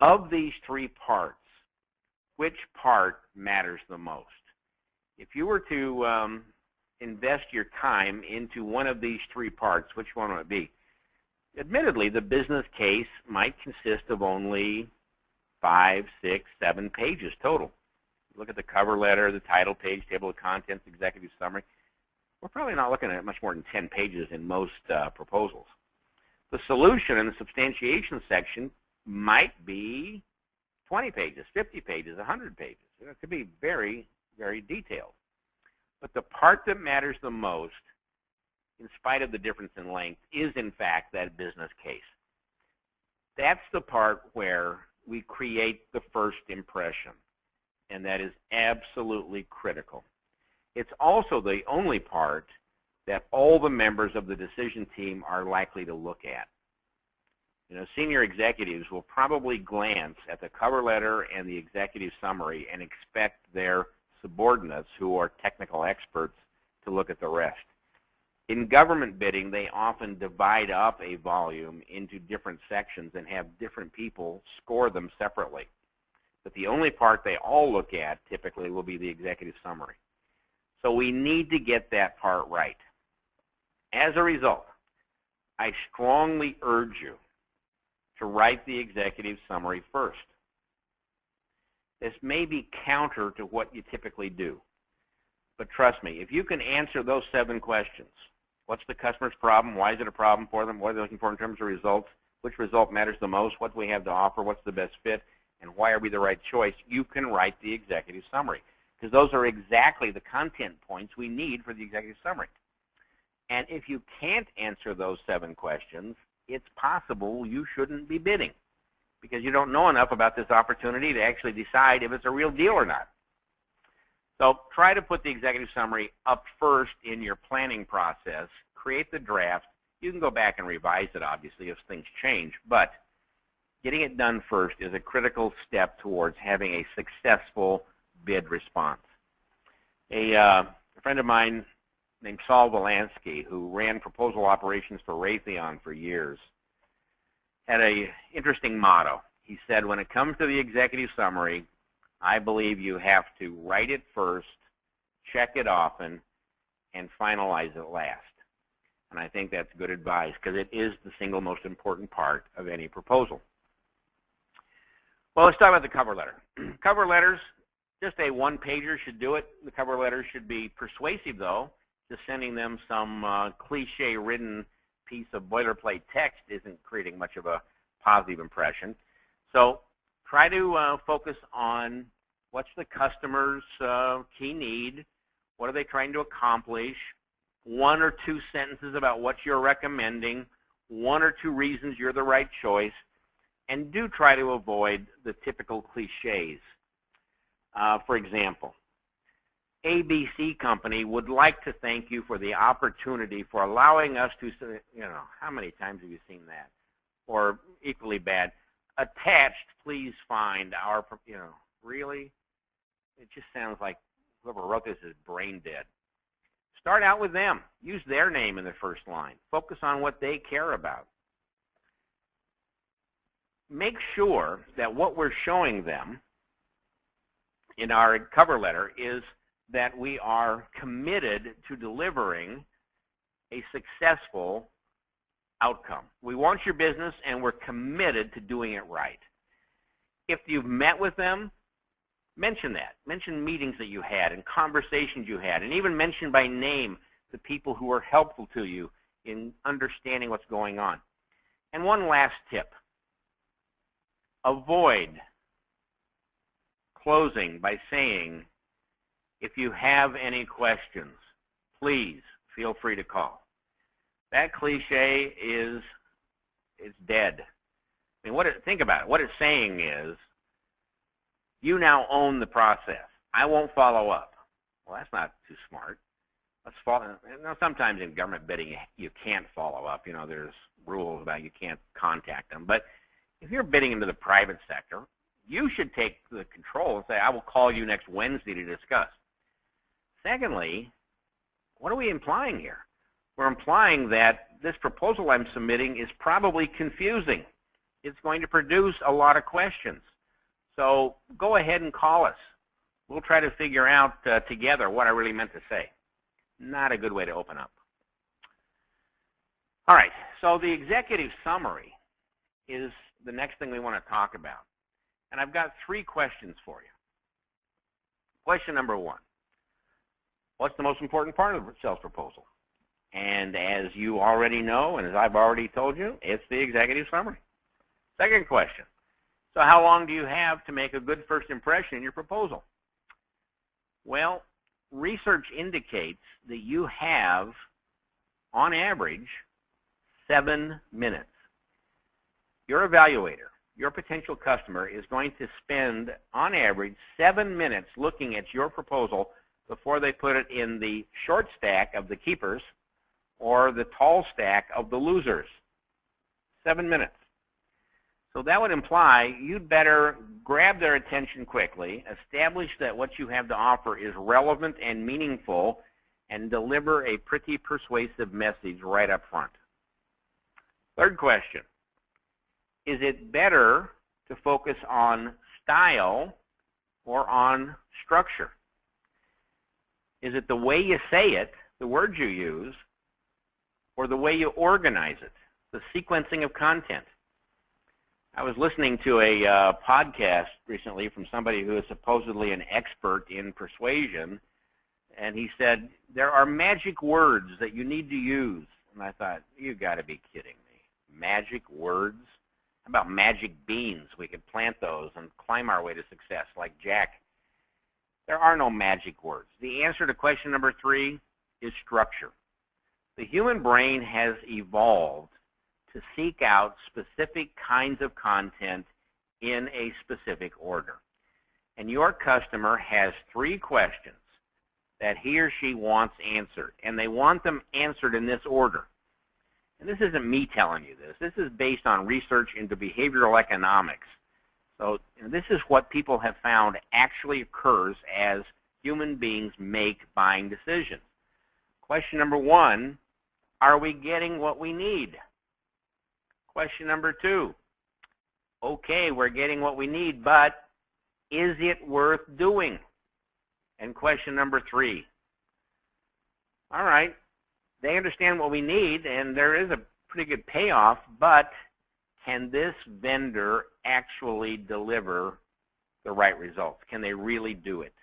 Of these three parts, which part matters the most? If you were to invest your time into one of these three parts, which one would it be? Admittedly, the business case might consist of only 5, 6, 7 pages total. Look at the cover letter, the title page, table of contents, executive summary. We're probably not looking at much more than 10 pages in most proposals. The solution and the substantiation section might be 20 pages, 50 pages, 100 pages. It could be very, very detailed. But the part that matters the most, in spite of the difference in length, is in fact that business case. That's the part where we create the first impression, and that is absolutely critical. It's also the only part that all the members of the decision team are likely to look at. You know, senior executives will probably glance at the cover letter and the executive summary and expect their subordinates, who are technical experts, to look at the rest. In government bidding, they often divide up a volume into different sections and have different people score them separately. But the only part they all look at typically will be the executive summary. So we need to get that part right. As a result, I strongly urge you to write the executive summary first. This may be counter to what you typically do. But trust me, if you can answer those 7 questions, what's the customer's problem? Why is it a problem for them? What are they looking for in terms of results? Which result matters the most? What do we have to offer? What's the best fit? And why are we the right choice? You can write the executive summary, because those are exactly the content points we need for the executive summary. And if you can't answer those 7 questions, it's possible you shouldn't be bidding, because you don't know enough about this opportunity to actually decide if it's a real deal or not. So try to put the executive summary up first in your planning process. Create the draft. You can go back and revise it, obviously, if things change. But getting it done first is a critical step towards having a successful bid response. A friend of mine named Saul Volansky, who ran proposal operations for Raytheon for years, had an interesting motto. He said, when it comes to the executive summary, I believe you have to write it first, check it often, and finalize it last. And I think that's good advice, because it is the single most important part of any proposal. Well, let's talk about the cover letter. Cover letters, just a one-pager should do it. The cover letter should be persuasive, though. Just sending them some cliche-ridden piece of boilerplate text isn't creating much of a positive impression. So try to focus on what's the customer's key need, what are they trying to accomplish, 1 or 2 sentences about what you're recommending, 1 or 2 reasons you're the right choice, and do try to avoid the typical cliches. For example, ABC company would like to thank you for the opportunity for allowing us to, how many times have you seen that? Or equally bad, attached, please find our, really? It just sounds like whoever wrote this is brain dead. Start out with them. Use their name in the first line. Focus on what they care about. Make sure that what we're showing them in our cover letter is that we are committed to delivering a successful outcome. We want your business, and we're committed to doing it right. If you've met with them, mention that. Mention meetings that you had and conversations you had, and even mention by name the people who were helpful to you in understanding what's going on. And one last tip. Avoid closing by saying, if you have any questions, please feel free to call. That cliche is dead. I mean, think about it. What it's saying is, you now own the process. I won't follow up. Well, that's not too smart. Let's follow. Now, sometimes in government bidding, you can't follow up. There's rules about you can't contact them. But if you're bidding into the private sector, you should take the control and say, I will call you next Wednesday to discuss. Secondly, what are we implying here? We're implying that this proposal I'm submitting is probably confusing. it's going to produce a lot of questions. So go ahead and call us. We'll try to figure out together what I really meant to say. Not a good way to open up. All right, so the executive summary is the next thing we want to talk about. And I've got 3 questions for you. Question number 1. What's the most important part of the sales proposal? And as you already know, and as I've already told you, it's the executive summary. Second question. So how long do you have to make a good first impression in your proposal? Well, research indicates that you have, on average, 7 minutes. Your evaluator, your potential customer, is going to spend, on average, 7 minutes looking at your proposal before they put it in the short stack of the keepers or the tall stack of the losers. 7 minutes. So that would imply you'd better grab their attention quickly, establish that what you have to offer is relevant and meaningful, and deliver a pretty persuasive message right up front. Third question. Is it better to focus on style or on structure? Is it the way you say it, the words you use, or the way you organize it, the sequencing of content? I was listening to a podcast recently from somebody who is supposedly an expert in persuasion, and he said, there are magic words that you need to use. And I thought, you got to be kidding me. Magic words? How about magic beans? We could plant those and climb our way to success like Jack. There are no magic words. The answer to question number 3 is structure. The human brain has evolved to seek out specific kinds of content in a specific order. And your customer has 3 questions that he or she wants answered, and they want them answered in this order. And this isn't me telling you this. This is based on research into behavioral economics. So this is what people have found actually occurs as human beings make buying decisions. Question number 1, are we getting what we need? Question number 2, okay, we're getting what we need, but is it worth doing? And question number 3, all right, they understand what we need, and there is a pretty good payoff, but can this vendor actually deliver the right results? Can they really do it?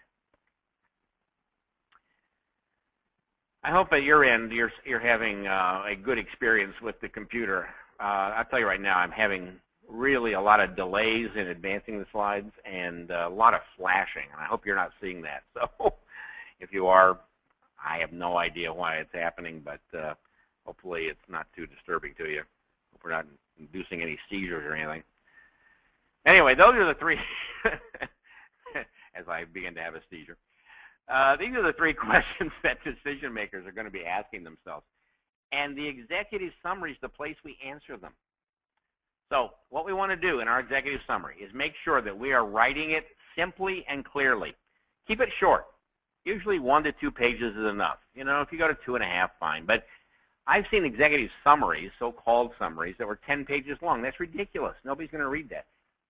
I hope at your end you're having a good experience with the computer. I'll tell you right now, I'm having really a lot of delays in advancing the slides and a lot of flashing, and I hope you're not seeing that. So if you are, I have no idea why it's happening, but hopefully it's not too disturbing to you. Hope we're not inducing any seizures or anything. Anyway, those are the 3, as I begin to have a seizure. These are the 3 questions that decision makers are going to be asking themselves. And the executive summary is the place we answer them. So what we want to do in our executive summary is make sure that we are writing it simply and clearly. Keep it short. Usually 1 to 2 pages is enough. You know, if you go to 2.5, fine. But I've seen executive summaries, so-called summaries, that were 10 pages long. That's ridiculous. Nobody's going to read that.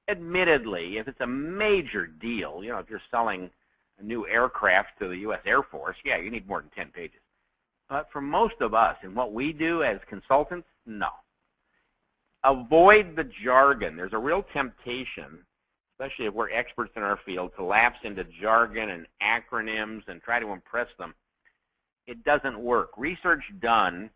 Admittedly, if it's a major deal, you know, if you're selling a new aircraft to the U.S. Air Force, yeah, you need more than 10 pages. But for most of us, and what we do as consultants, no. Avoid the jargon. There's a real temptation, especially if we're experts in our field, to lapse into jargon and acronyms and try to impress them. It doesn't work. Research done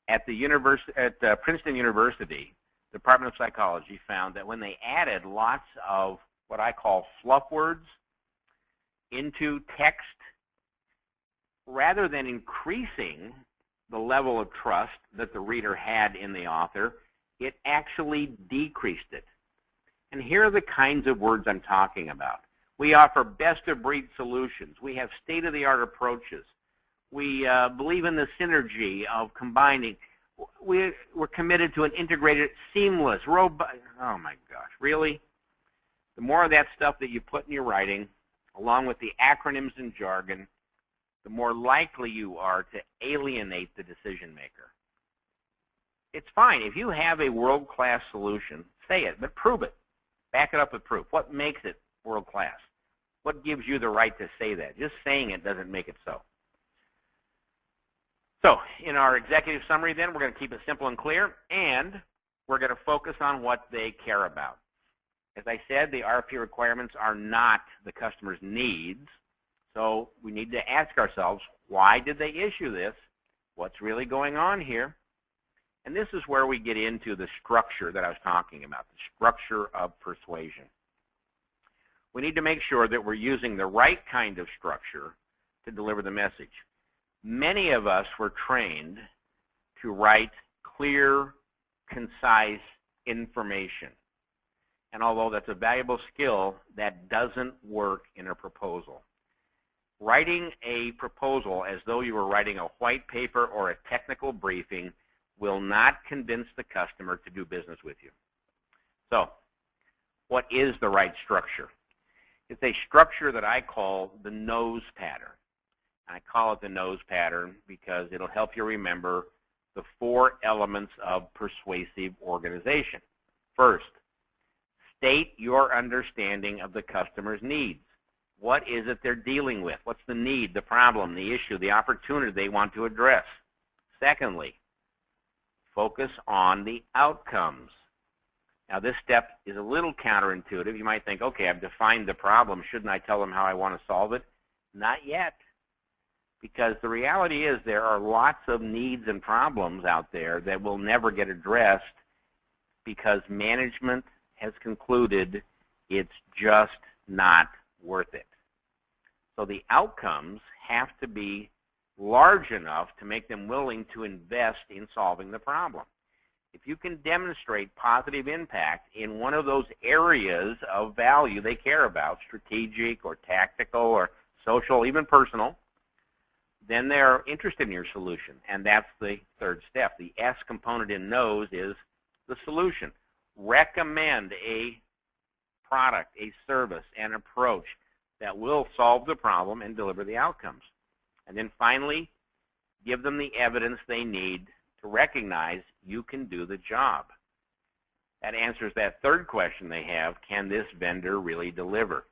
at the Princeton University Department of Psychology found that when they added lots of what I call fluff words into text, rather than increasing the level of trust that the reader had in the author, it actually decreased it. And here are the kinds of words I'm talking about. We offer best-of-breed solutions. We have state-of-the-art approaches. We believe in the synergy of combining. We're committed to an integrated, seamless, robust. Oh, my gosh, really? The more of that stuff that you put in your writing, along with the acronyms and jargon, the more likely you are to alienate the decision maker. It's fine. If you have a world-class solution, say it, but prove it. Back it up with proof. What makes it world-class? What gives you the right to say that? Just saying it doesn't make it so. So in our executive summary then, we're going to keep it simple and clear, and we're going to focus on what they care about. As I said, the RFP requirements are not the customer's needs, so we need to ask ourselves, why did they issue this? What's really going on here? And this is where we get into the structure that I was talking about, the structure of persuasion. We need to make sure that we're using the right kind of structure to deliver the message. Many of us were trained to write clear, concise information. And although that's a valuable skill, that doesn't work in a proposal. Writing a proposal as though you were writing a white paper or a technical briefing will not convince the customer to do business with you. So, what is the right structure? It's a structure that I call the nose pattern. I call it the nose pattern because it'll help you remember the 4 elements of persuasive organization. First, state your understanding of the customer's needs. What is it they're dealing with? What's the need, the problem, the issue, the opportunity they want to address? Secondly, focus on the outcomes. Now, this step is a little counterintuitive. You might think, okay, I've defined the problem. Shouldn't I tell them how I want to solve it? Not yet. Because the reality is there are lots of needs and problems out there that will never get addressed because management has concluded it's just not worth it. So the outcomes have to be large enough to make them willing to invest in solving the problem. If you can demonstrate positive impact in one of those areas of value they care about, strategic or tactical or social, even personal, then they're interested in your solution. And that's the third step. The S component in nose is the solution. Recommend a product, a service, an approach that will solve the problem and deliver the outcomes. And then finally, give them the evidence they need to recognize you can do the job. That answers that third question they have, can this vendor really deliver?